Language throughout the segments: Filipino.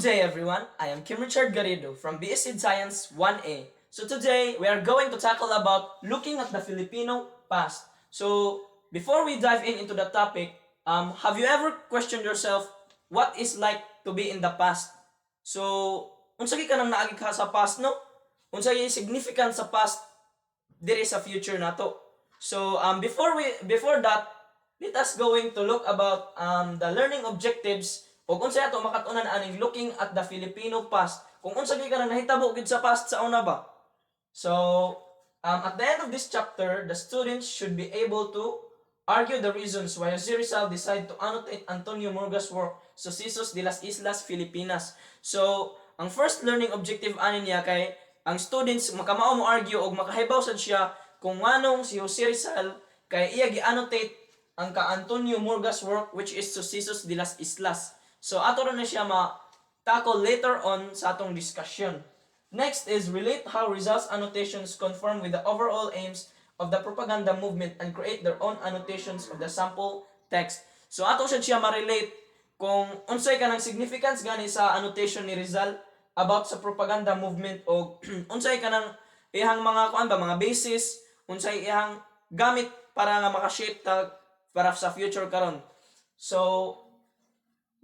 day everyone, I am Kim Richard Garrido from BSc Science 1A. So today we are going to tackle about looking at the Filipino past. So before we dive into the topic, have you ever questioned yourself what is like to be in the past? So unsay ka nang naagi ka sa past no? Unsay significant sa past diri sa future nato. So before that, let us going to look about the learning objectives ug unsay ato makatunan aning looking at the Filipino past. Kung unsa gyud ka nang nahitabo gid sa past sa una ba. So at the end of this chapter, the students should be able to argue the reasons why Rizal decided to annotate Antonio Morga's work Sucesos de las Islas Filipinas. So ang first learning objective ani niya kay ang students makamao mo argue og makahibaw sad siya kung nganong si Jose Rizal kay iya gi-annotate ang ka Antonio Morga's work which is Sucesos de las Islas. So ato na siya ma-tackle later on sa atong discussion. Next is relate how Rizal's annotations conform with the overall aims of the propaganda movement and create their own annotations of the sample text. So ato siya ma-relate kung unsay kanang significance gani sa annotation ni Rizal about sa propaganda movement o unsay kanang ihang mga kuan ba mga basis, unsay ihang gamit para nga maka-shape ta para sa future karon. So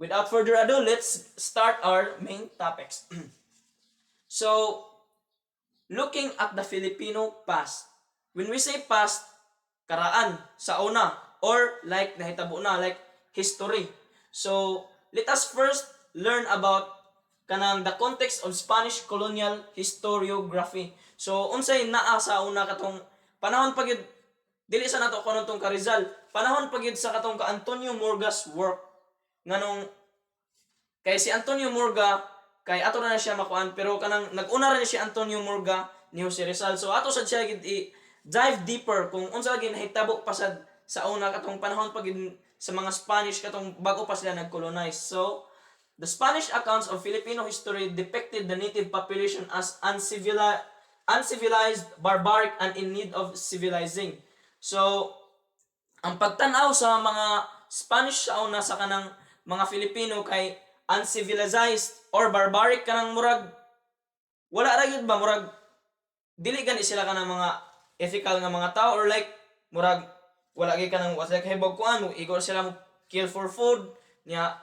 without further ado, let's start our main topics. So looking at the Filipino past. When we say past, karaan sa una or like nahitabo na like history. So let us first learn about kanang the context of Spanish colonial historiography. So unsay naa sa una katong panahon pagid dili sa nato kuno tong ka Rizal, panahon pagid sa katong ka Antonio Morga's work nganong kay si Antonio Morga kay ato na siya makuan pero kanang nag-una ra ni si Antonio Morga ni Jose Rizal. So ato sad siya gid dive deeper kung unsa lagi nahitabo pa sad sa una katong panahon pagid sa mga Spanish katong bago pa sila nag-colonize. So the Spanish accounts of Filipino history depicted the native population as uncivilized, barbaric, and in need of civilizing. So, ang pagtanaw sa mga Spanish sa una sa kanang mga Filipino kay uncivilized or barbaric kanang murag wala ra gyud ba murag dili gani sila kanang mga ethical nga mga tao or like murag wala gyud kanang what's like hibog kuan mo igor sila mo kill for food niya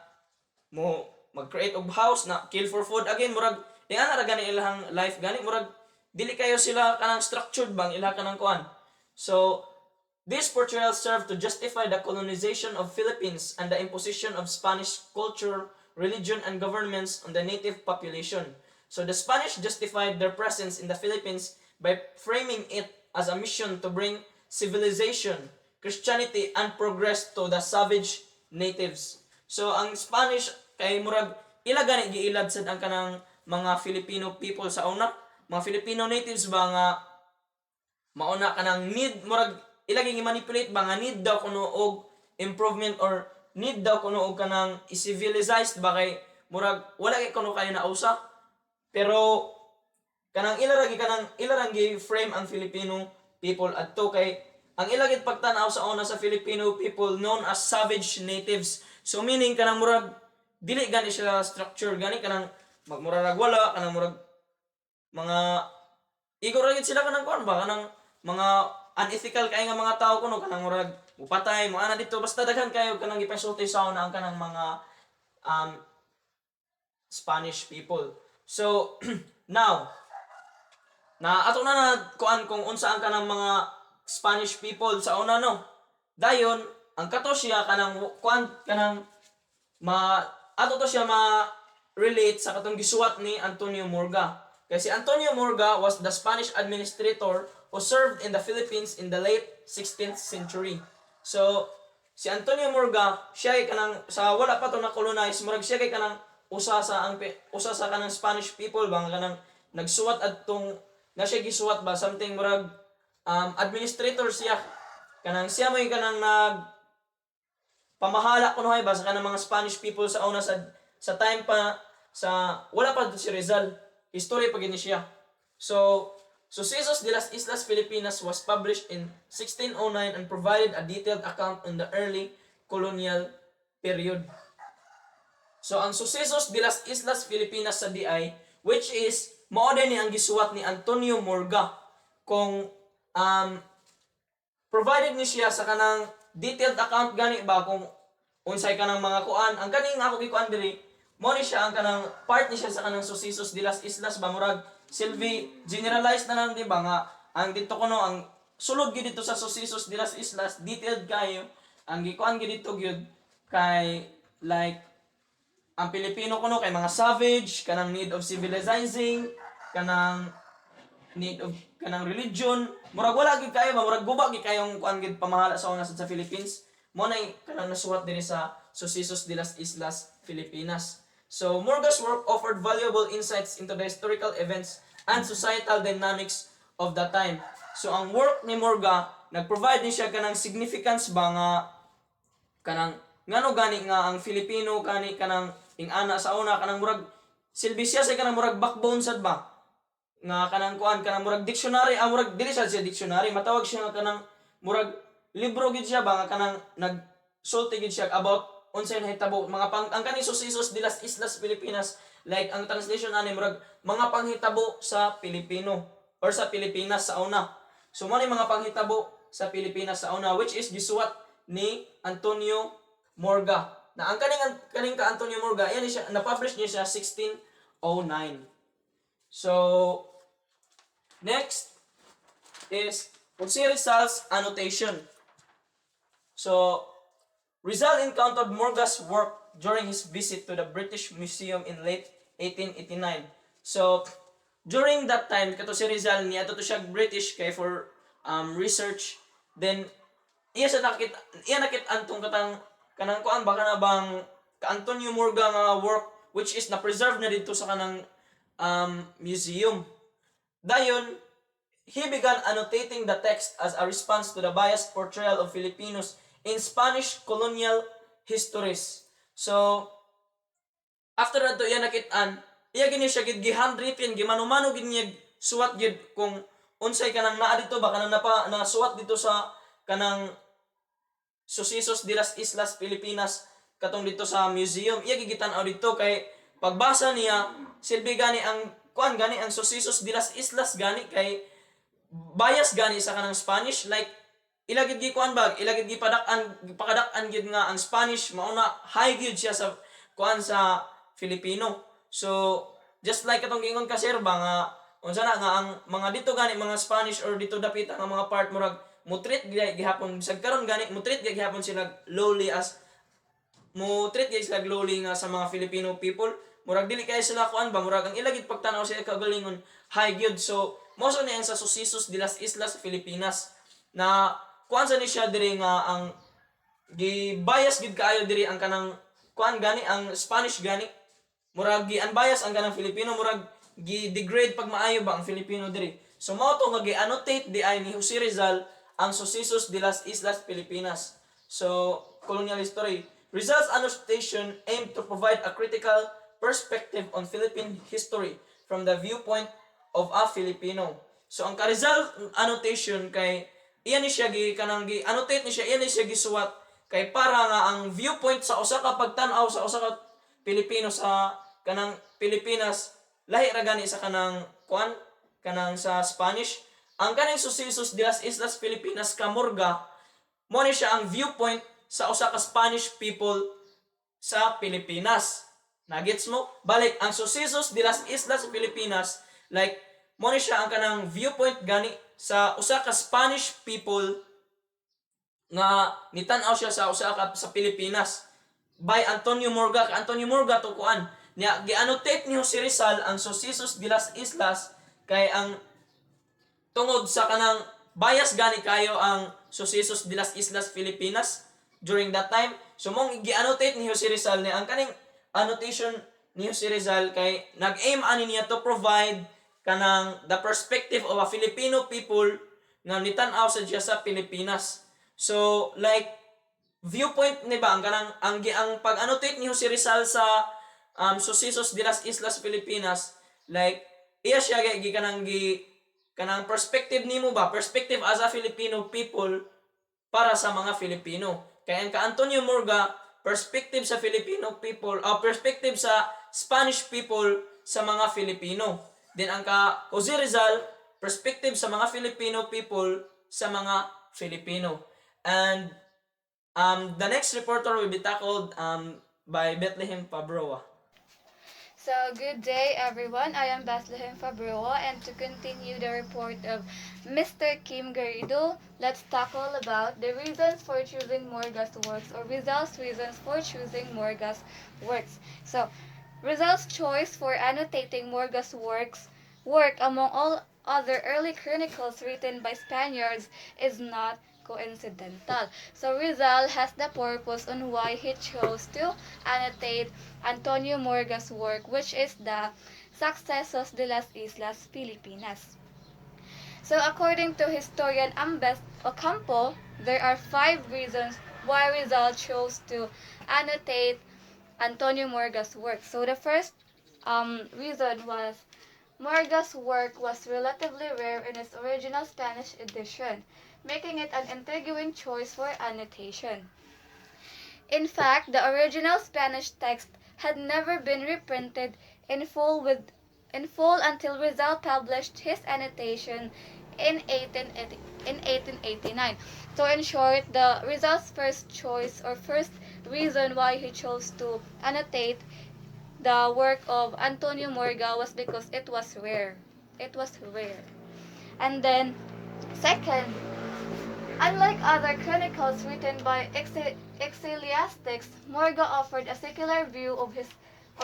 mo mag-create og house na kill for food again murag ana ra gani ilang life gani murag dili kayo sila kanang structured bang ila kanang kuan. So this portrayal served to justify the colonization of Philippines and the imposition of Spanish culture, religion, and governments on the native population. So the Spanish justified their presence in the Philippines by framing it as a mission to bring civilization, Christianity, and progress to the savage natives. So ang Spanish kay murag ila gani giilad sad ang kanang mga Filipino people sa una, mga Filipino natives ba nga mauna kanang need murag ila gi-manipulate ba nga need daw kuno og improvement or need daw kuno og kanang civilized ba kay murag wala kay kuno kayo na usa pero kanang ila ra gi frame ang Filipino people adto kay ang ila gid pagtan-aw sa una sa Filipino people known as savage natives. So meaning kanang murag dili gani sila structure gani kanang magmurag wala kanang murag mga igor ra gid sila kanang kuan ba kanang mga unethical kay nga mga tao kuno kanang murag upatay mo ana dito basta daghan kayo kanang gipasulti sa una ang kanang mga Spanish people. So now na ato na kuan kung unsa ang kanang mga Spanish people sa una no. Dayon ang kato siya kanang kuan kanang ato to siya relate sa katong gisuwat ni Antonio Morga. Kasi Antonio Morga was the Spanish administrator who served in the Philippines in the late 16th century. So si Antonio Morga siya kay kanang sa wala pa to na colonize murag siya kay kanang usa sa kanang Spanish people bang kanang nagsuwat adtong na siya gisuwat ba something murag administrator siya kanang siya mo yung kanang pamahala kuno hay ba sa kanang mga Spanish people sa una sa time pa sa wala pa si Rizal history pa gini siya. So Sucesos de las Islas Filipinas was published in 1609 and provided a detailed account on the early colonial period. So ang Sucesos de las Islas Filipinas sa DI, which is mao din ni ang gisuwat ni Antonio Morga, kung provided ni siya sa kanang detailed account gani ba kung unsay kanang mga kuan. Ang kaning ako gikuan diri mo ni siya ang kanang part ni siya sa kanang Sucesos de las Islas ba, murag Silvi generalized na lang di ba nga ang dito kuno ang sulod gid dito sa Sucesos de las Islas detailed kayo ang gikuan gid dito gyud kay like ang Pilipino kuno kay mga savage, kanang need of civilizing, kanang need of kanang religion, murag wala gid kayo, murag guba gid kayong kuan gid pamahala sa una sa Philippines. Mo nay kanang nasuwat diri sa Sucesos de las Islas Filipinas. So Morga's work offered valuable insights into the historical events and societal dynamics of the time. So ang work ni Morga nag-provide ni siya kanang significance ba nga kanang ngano gani nga ang Filipino kanang ingana sa una kanang murag silbi siya sa kanang murag backbone sad ba nga kanang kuan kanang murag dictionary murag dili siya dictionary, matawag siya nga kanang murag libro gid siya ba nga kanang nagsulti gid siya about unsay nahitabo mga ang kaning Sucesos de las Islas Filipinas, like ang translation ani murag mga panghitabo sa Pilipino or sa Pilipinas sa una. So mo ni mga panghitabo sa Pilipinas sa una, which is gisuwat ni Antonio Morga. Na ang kaning ka Antonio Morga, yan siya na-publish niya sa 1609. So next is si Rizal's annotation. So Rizal encountered Morga's work during his visit to the British Museum in late 1889. So during that time kato si Rizal niya to siya British kay for research. Then iya nakit antong katang kanang kuan baka na bang ka Antonio Morga nga work which is na preserve na dito sa kanang museum. Dayon he began annotating the text as a response to the biased portrayal of Filipinos in Spanish colonial histories. So after that iya nakit-an, iya gini siya gid gi-handwritten, gimanumano gid niya suwat gid kung unsay kanang naa dito ba kanang nasuwat dito sa kanang Sucesos de las Islas Filipinas katong dito sa museum. Iya gigitan-aw dito kay pagbasa niya silbi gani ang kuan gani ang Sucesos de las Islas gani kay bias gani sa kanang Spanish, like ilagid gi kuan bag ilagid gi padak-an gid nga ang Spanish mauna high gid siya sa kuan sa Filipino. So just like katong gingon ka sir ba nga unsa na nga ang mga dito gani mga Spanish or dito dapita nga mga part murag mutreat gihapon bisag karon gani mutreat gihapon sila lowly as mutreat sila lowly nga sa mga Filipino people, murag dili kay sila kuan ba murag ang ilagid pagtanaw sila kagalingon high gyud. So mo so niya sa Sucesos de las Islas Filipinas na kuan sa ni siya diri nga ang gi-bias gid kaayo diri ang kanang kuan gani ang Spanish gani murag gi-unbias ang kanang Filipino, murag gi-degrade pag maayo ba ang Filipino diri. So mao to nga gi-annotate di ay ni Jose Rizal ang Sucesos de las Islas Filipinas. So colonial history. Rizal's annotation aimed to provide a critical perspective on Philippine history from the viewpoint of a Filipino. So ang Rizal annotation kay iyan ni siya annotate ni siya, iyan ni siya gisuwat kay para nga ang viewpoint sa usa ka pagtan-aw sa usa ka Pilipino sa kanang Pilipinas lahi ra gani sa kanang kuan kanang sa Spanish. Ang kaning Sucesos de las Islas Filipinas ka Morga mo ni siya ang viewpoint sa usa ka Spanish people sa Pilipinas. Nagets mo? Balik ang Sucesos de las Islas Filipinas, like mo ni siya ang kanang viewpoint gani sa usa ka Spanish people nga nitan-aw siya sa usa ka sa Pilipinas by Antonio Morga. Antonio Morga to kuan niya gi-annotate ni Jose Rizal ang Sucesos de las Islas kay ang tungod sa kanang bias gani kayo ang Sucesos de las Islas Filipinas during that time. So mong gi-annotate ni Jose Rizal ni ang kaning annotation ni Jose Rizal kay nag-aim ani niya to provide kanang the perspective of a Filipino people nga nitan-aw sa diya sa Pilipinas. So like viewpoint ni ba ang kanang ang pag-annotate ni Jose Rizal sa Sucesos de las Islas Filipinas, like iya siya kanang perspective nimo ba, perspective as a Filipino people para sa mga Filipino. Kaya ang ka Antonio Morga perspective sa Filipino people, perspective sa Spanish people sa mga Filipino. Then ang Jose Rizal, perspective sa mga Filipino people sa mga Filipino. And the next reporter will be tackled by Bethlehem Fabroa. So, good day everyone. I am Bethlehem Fabroa, and to continue the report of Mr. Kim Garrido, let's tackle about the reasons for choosing Morga's works, or Rizal's reasons for choosing Morga's works. So, Rizal's choice for annotating Morga's work among all other early chronicles written by Spaniards is not coincidental. So Rizal has the purpose on why he chose to annotate Antonio Morga's work, which is the Sucesos de las Islas Filipinas. So according to historian Ambes Ocampo, there are 5 reasons why Rizal chose to annotate Antonio Morga's work. So the first reason was Morga's work was relatively rare in its original Spanish edition, making it an intriguing choice for annotation. In fact, the original Spanish text had never been reprinted in full until Rizal published his annotation in 1889. So in short, the Rizal's first choice or first reason why he chose to annotate the work of Antonio Morga was because it was rare. It was rare. And then, second, unlike other chronicles written by ecclesiastics, Morga offered a secular view of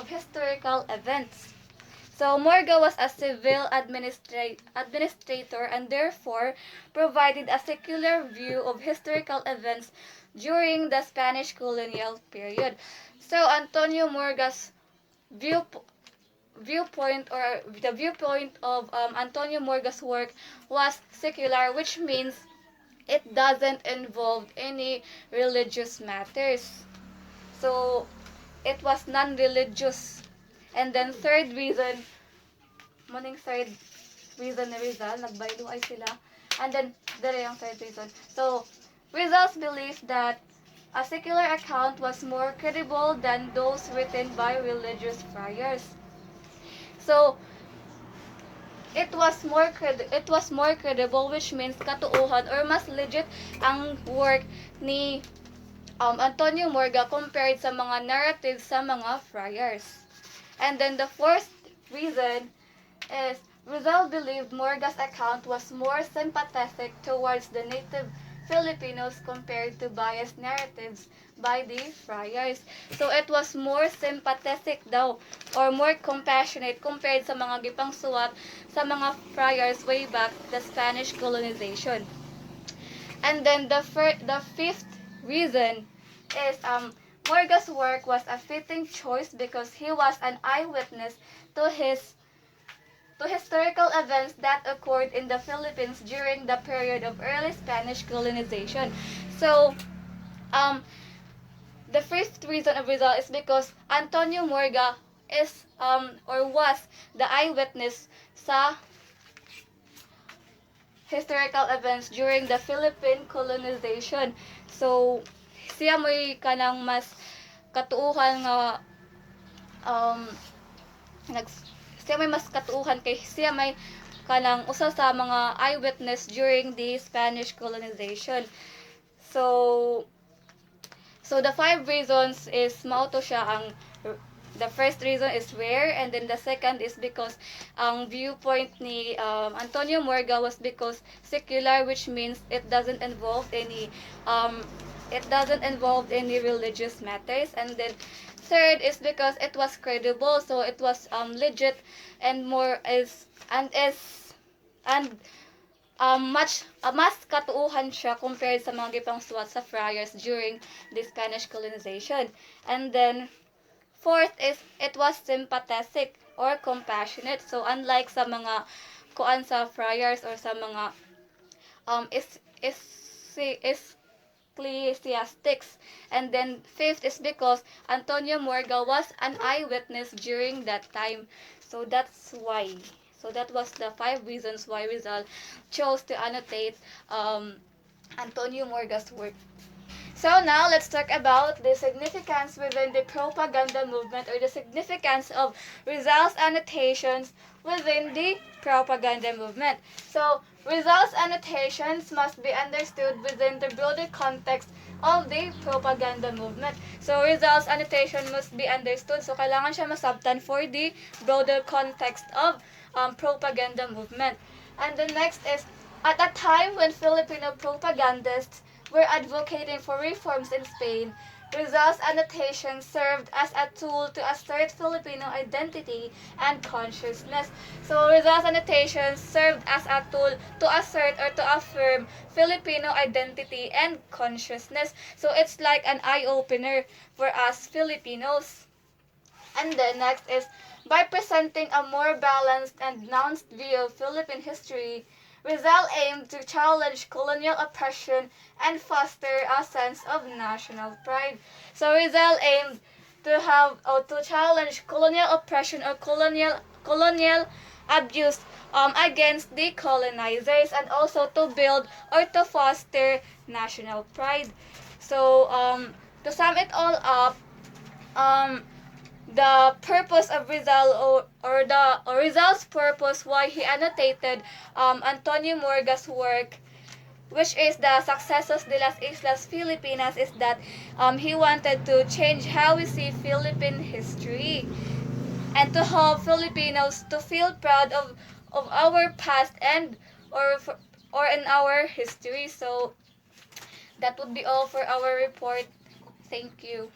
historical events. So Morga was a civil administrator and therefore provided a secular view of historical events during the Spanish colonial period. So Antonio Morga's view, viewpoint or the viewpoint of Antonio Morga's work was secular, which means it doesn't involve any religious matters. So it was non-religious. And then third reason ni Rizal, nagbaylo ay sila. And then, dere yung third reason. So, Rizal's belief that a secular account was more credible than those written by religious friars. So, it was more credible, which means katuuhan or mas legit ang work ni Antonio Morga compared sa mga narratives sa mga friars. And then the fourth reason is Rizal believed Morga's account was more sympathetic towards the native Filipinos compared to biased narratives by the friars. So it was more sympathetic daw or more compassionate compared sa mga gipangsuwat sa mga friars way back the Spanish colonization. And then the fifth reason is Morga's work was a fitting choice because he was an eyewitness to historical events that occurred in the Philippines during the period of early Spanish colonization. So, the fifth reason of Rizal is because Antonio Morga is or was the eyewitness sa historical events during the Philippine colonization. So, siya may kanang mas katuuhan nga siya may mas katuuhan kay siya may kanang usa sa mga eyewitness during the Spanish colonization. So the 5 reasons is mao to siya ang the first reason is rare, and then the second is because ang viewpoint ni Antonio Morga was because secular, which means it doesn't involve any religious matters. And then third is because it was credible, so it was legit and mas katuuhan siya compared sa mga gipangsuwat sa friars during the Spanish colonization. And then fourth is it was sympathetic or compassionate. So unlike sa mga kuan sa friars or sa mga ecclesiastics. And then fifth is because Antonio Morga was an eyewitness during that time. So that's why. So that was the 5 reasons why Rizal chose to annotate Antonio Morga's work. So now let's talk about the significance within the propaganda movement, or the significance of Rizal's annotations within the propaganda movement. So Rizal's annotations must be understood within the broader context of the propaganda movement. So Rizal's annotation must be understood. So kailangan siya masabtan for the broader context of propaganda movement. And the next is, at a time when Filipino propagandists were advocating for reforms in Spain, Rizal's annotation served as a tool to assert Filipino identity and consciousness. So Rizal's annotation served as a tool to assert or to affirm Filipino identity and consciousness. So it's like an eye-opener for us Filipinos. And then next is, by presenting a more balanced and nuanced view of Philippine history, Rizal aimed to challenge colonial oppression and foster a sense of national pride. So Rizal aimed to have, or to challenge colonial oppression or colonial abuse against the colonizers, and also to build or to foster national pride. So to sum it all up, um, the purpose of Rizal, or Rizal's purpose why he annotated Antonio Morga's work, which is the Sucesos de las Islas Filipinas, is that he wanted to change how we see Philippine history, and to help Filipinos to feel proud of our past, and or in our history. So that would be all for our report. Thank you.